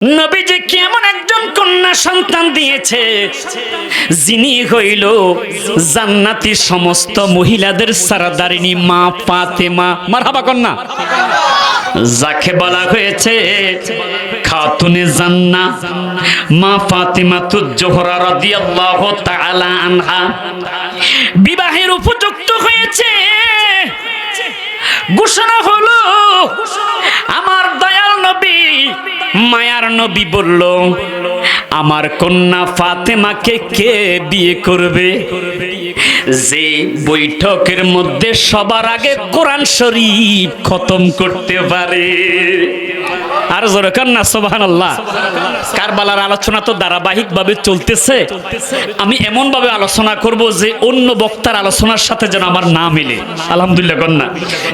নবীজি কেমন একজন কন্যা সন্তান দিয়েছে যিনি হইল জান্নাতি সমস্ত মহিলাদের সারদারিনী মা ফাতেমা। মারহাবা কন্যা, যাকে বলা হয়েছে খাতুনে জান্নাহ মা ফাতিমাতুজ জোহরা রাদিয়াল্লাহু তাআলা আনহা। বিবাহের উপযুক্ত হয়েছে, ঘোষণা হলো। আমার দয়াল নবী, মায়ার নবী বলল, আমার কন্যা ফাতেমাকে কে বিয়ে করবে? যে বৈঠকের মধ্যে সবার আগে কোরআন শরীফ খতম করতে পারে। আর জোরে কন্যা সুবহানাল্লাহ। কারবালার আলোচনা তো ধারাবাহিকভাবে চলতেছে। আমি এমন ভাবে আলোচনা করব যে অন্য বক্তার আলোচনার সাথে যেন আমার না মিলে। আলহামদুলিল্লাহ কন্যা,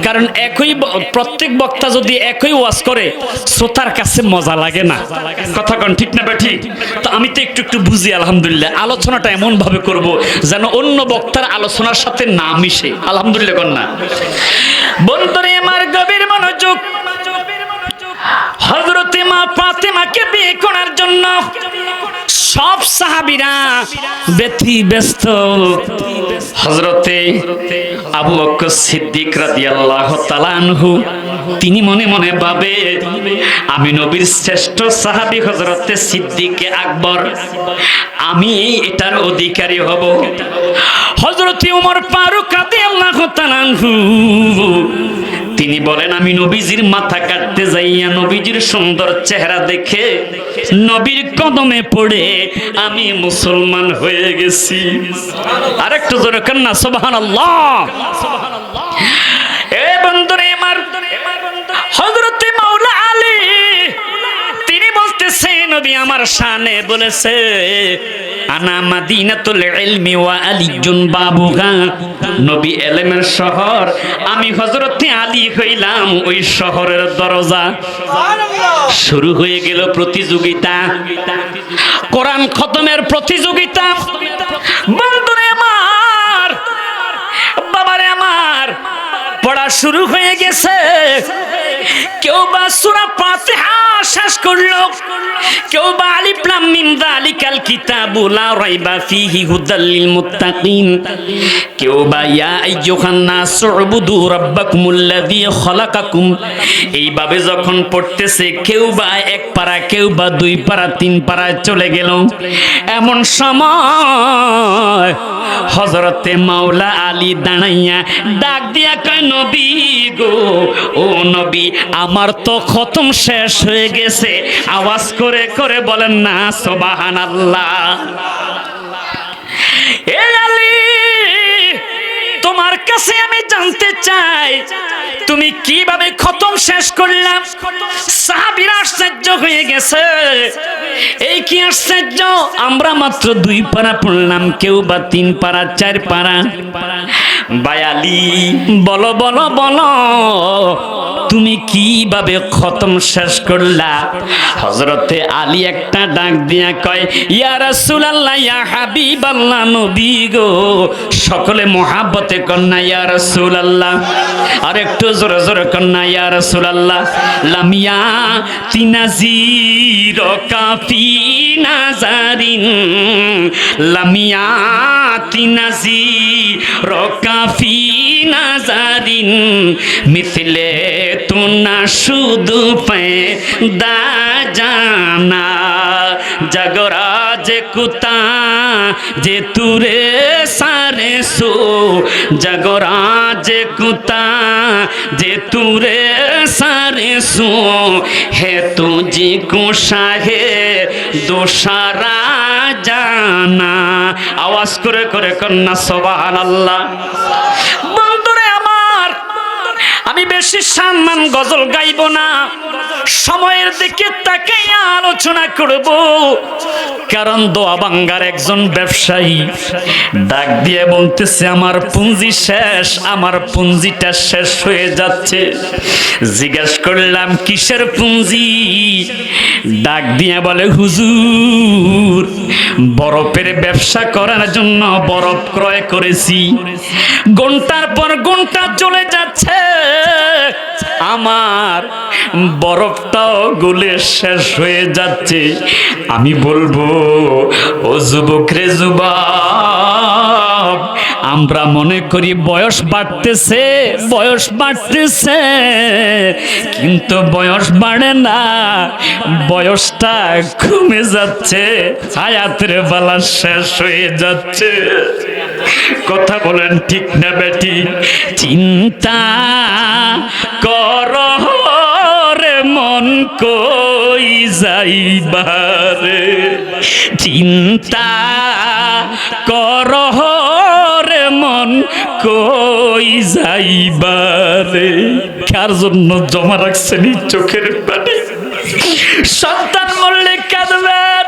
কারণ একই প্রত্যেক বক্তা যদি একই ওয়াজ করে শ্রোতার কাছে মজা লাগে না। কথা কন ঠিক না বেঠি? তো আমি তো একটু একটু বুঝি। আলহামদুলিল্লাহ আলোচনাটা এমন ভাবে করব যেন অন্য বক্তার আলোচনার সাথে না মিশে। আলহামদুলিল্লাহ কন্যা। বন্ধুরে আমার গভীর মনোযোগ। হযরতে মা ফাতেমাকে বিয়ে করার জন্য সব সাহাবীরা ব্যস্ত। হযরতে আবু বকর সিদ্দিক রাদিয়াল্লাহু তাআলা আনহু তিনি মনে মনে ভাবে, আমি নবীর শ্রেষ্ঠ সাহাবী হযরতে সিদ্দিকে আকবর, আমি এটার অধিকারী হব। হযরতে ওমর ফারুক রাদিয়াল্লাহু তাআলা আনহু তিনি বলেন, আমি নবীজির মাথা কাটতে যাইয়া নবীজির সুন্দর চেহারা দেখে নবীর কদমে পড়ে আমি মুসলমান হয়ে গেছি। আরেকটু জোরে কন্যা সুবহানাল্লাহ। এ বন্ধুরে আমার, হযরতে মাওলা আলী তিনি বলতেছে, নবী আমার শানে বলেছে, আনা মাদিনাতুল ইলমি ওয়া আলিয়ুন বাবুহা। নবী ইলমের শহর, আমি হযরতে আলী হইলাম ওই শহরের দরজা। শুরু হয়ে গেল প্রতিযোগিতা, কোরআন খতমের প্রতিযোগিতা। বন্ধুরে আমার, বাবারে আমার, পড়া শুরু হয়ে গেছে। কেউ বা সূরা ফাতিহা শেষ করলো, কেউ বা আলিফ লাম মিম যালিকাল কিতাবু লা রাইবা ফীহি হুদাল লিল মুত্তাকিন, কেউ বা ইয়া আইয়ুহান নাস উবুদু রাব্বাকুমুল্লাযী খালাকাকুম। এইভাবে যখন পড়তেছে, কেউ বা এক পারা, কেউ বা দুই পারা, তিন পারা চলে গেল। এমন সময় হযরতে মাওলা আলী দাঁড়াইয়া ডাক দিয়া কয়, নবী গো, ও নবী, আমার তো খতম শেষ হয়ে গেছে। আওয়াজ করে করে বলেন না সুবহানাল্লাহ। এ আলী, তোমার কাছে আমি জানতে চাই, তুমি কিভাবে খতম শেষ করলাম? সাহাবীরা আশ্চর্য হয়ে গেছে, এই কি আশ্চর্য, আমরা মাত্র দুই পারা পড়লাম, কেউ বা তিন পারা, চার পারা। ভাই আলী, বলো বলো বলো, তুমি কিভাবে খতম শেষ করলা? হযরতে আলী একটা ডাক দিয়া কয়, ইয়া রাসূলুল্লাহ, ইয়া হাবিবাল্লাহ, নবী গো। সকলে মহাব্বতে কন্যা ইয়া রাসূলুল্লাহ। আর একটু জোরে জোরে কন্যা ইয়া রাসূলুল্লাহ। লামিয়া তিনাজির কাফি নাজারিন, লামিয়া তিনাজির কাফি নাজারিন, মিথলে তু না শুধু पैदा জানা, জগরাজ কুতা যে তুরে সারে সো, জগরাজ কুতা যে তুরে সারে সো, হে তুঝে কো শাহে দোসারা জানা। আওয়াজ করে করে কন্যা সুবহানাল্লাহ। বন্ধুরে আমার, আমি বেশি সম্মান গজল গাইব না, সময়ের দিকে তাকিয়ে আলোচনা করব। কারণ দোয়া বাঙ্গার একজন ব্যবসায়ী ডাক দিয়ে বলতেছে, আমার পুঁজি শেষ, আমার পুঁজিটা শেষ হয়ে যাচ্ছে। জিজ্ঞেস করলাম, কিসের পুঁজি? ডাক দিয়ে বলে, হুজুর, বরফের ব্যবসা করার জন্য বরফ ক্রয় করেছি, ঘন্টার পর ঘন্টা চলে যাচ্ছে, আমার বরফটাও গলে শেষ হয়ে যাচ্ছে। আমি বলবো, ও যুবক রে যুবক, আমরা মনে করি বয়স বাড়তেছে, বয়স বাড়তেছে, কিন্তু বয়স বাড়ে না, বয়সটা কমে যাচ্ছে, হায়াতের বেলা শেষ হয়ে যাচ্ছে। কথা বলেন ঠিক না বেটি? চিন্তা কর রে মন কই যাইবারে, চিন্তা কর রে মন কই যাইবারে। কার জন্য জমা রাখছেন এই চোখের পানি? সন্তান মরলে কাঁদবেন,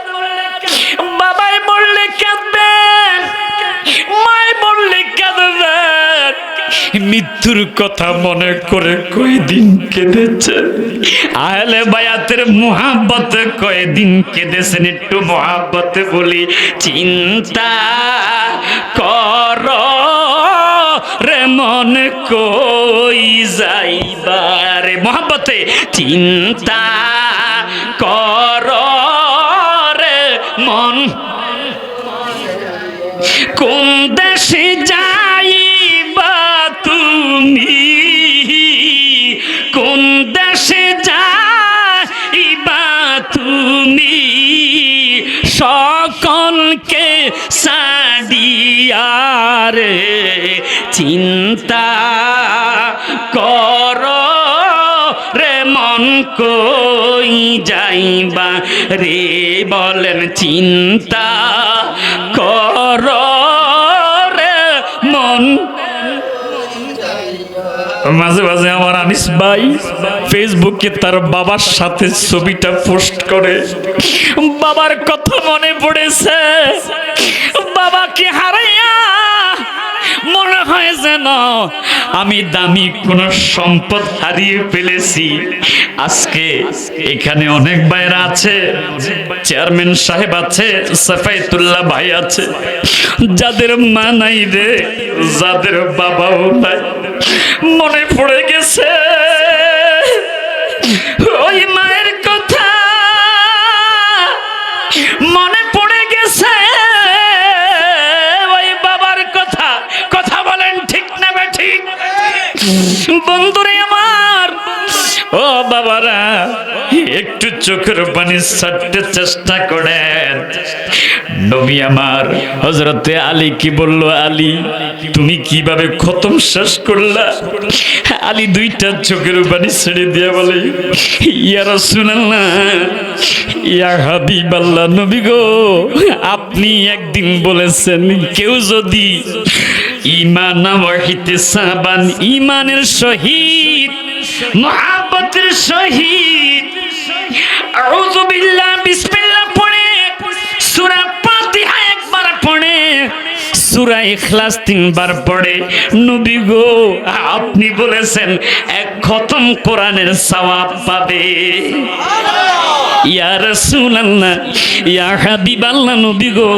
বাবাই মরলে কাঁদবেন, মায় মরলে কাঁদবেন, মৃত্যুর কথা মনে করে কয়দিন কেঁদেছেন? আহলে বায়াতের মুহাব্বতে কয়দিন কেঁদেছেন? একটু মুহাব্বতে বলি, চিন্তা কর রে মন কই যাইবারে। মুহাব্বতে চিন্তা কর রে মন কোন দেশে যাইবা তুমি, কোন দেশে যাইবা তুমি, সকলকে সাডিয়া রে চিন্তা কর রে মন কই যাইবা রে। বলেন চিন্তা কর রে মন। মাঝে মাঝে আমার আনিস ভাই ফেসবুকে তার বাবার সাথে ছবিটা পোস্ট করে, বাবার কথা মনে পড়েছে, বাবাকে হারাইয়া মনে হয় যেন আমি দামি কোন সম্পদ হারিয়ে ফেলেছি। আজকে এখানে অনেক ভাইরা আছে, চেয়ারম্যান সাহেব আছে, সাফায়েতুল্লাহ ভাই আছে, যাদের মা নাই রে, যাদের বাবাও নাই, মনে পড়ে গেছে ওই মায়ের কথা, মনে পড়ে গেছে ওই বাবার কথা। কথা বলেন ঠিক না ঠিক? বন্ধুরে আমার, ও বাবারা, একটু চোখের পানি ছাড়তে চেষ্টা করেন। নবী আমার হযরতে আলী কি বলল? আলী তুমি কিভাবে খতম শেষ করলা? আলী দুইটা চোখের পানি ছেড়ে দিয়ে বলে, ইয়া রাসূলুল্লাহ, ইয়া হাবিবাল্লাহ, নবী গো, আপনি একদিন বলেছেন কেউ যদি ঈমান ওয়া ইহতিসাবান, ঈমানের সহিত মুহাব্বতের সহিত আউযু বিল্লাহ বিসমিল্লাহ পড়ে, সূরা ফাতিহা একবার পড়ে, সূরা ইখলাস 3 বার পড়ে, নবী গো আপনি বলেছেন এক খতম কোরআনের সওয়াব পাবে। ইয়া রাসূলুল্লাহ, ইয়া হাবিবাল্লাহ, নবী গো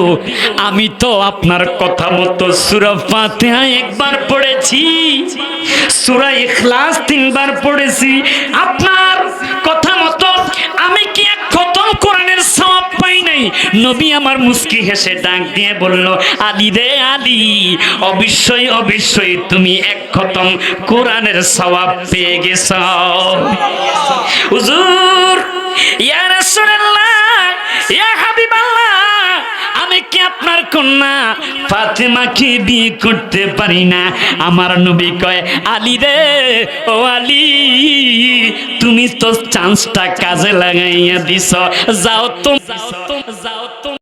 আমি তো আপনার কথা মতো সূরা ফাতিহা একবার পড়েছি, সূরা ইখলাস 3 বার পড়েছি, আপনার কথা মতো আমি কি এক খতম কোরআনের সওয়াব পাই নাই? নবী আমার মুস্কি হেসে ডাক দিয়ে বলল, আলী রে আলী, অবশ্যই অবশ্যই তুমি এক খতম কোরআনের সওয়াব পেয়ে গেছো। হুজুর, ইয়া রাসূলুল্লাহ, ইয়া হাবিবাল্লাহ, আমি কি আপনার কন্যা ফাতেমাকে বিয়ে করতে পারি না? আমার নবী কয়, আলী রে, ও আলী, তুমি তো চান্সটা কাজে লাগাইয়া দিছ, যাও তো, যাও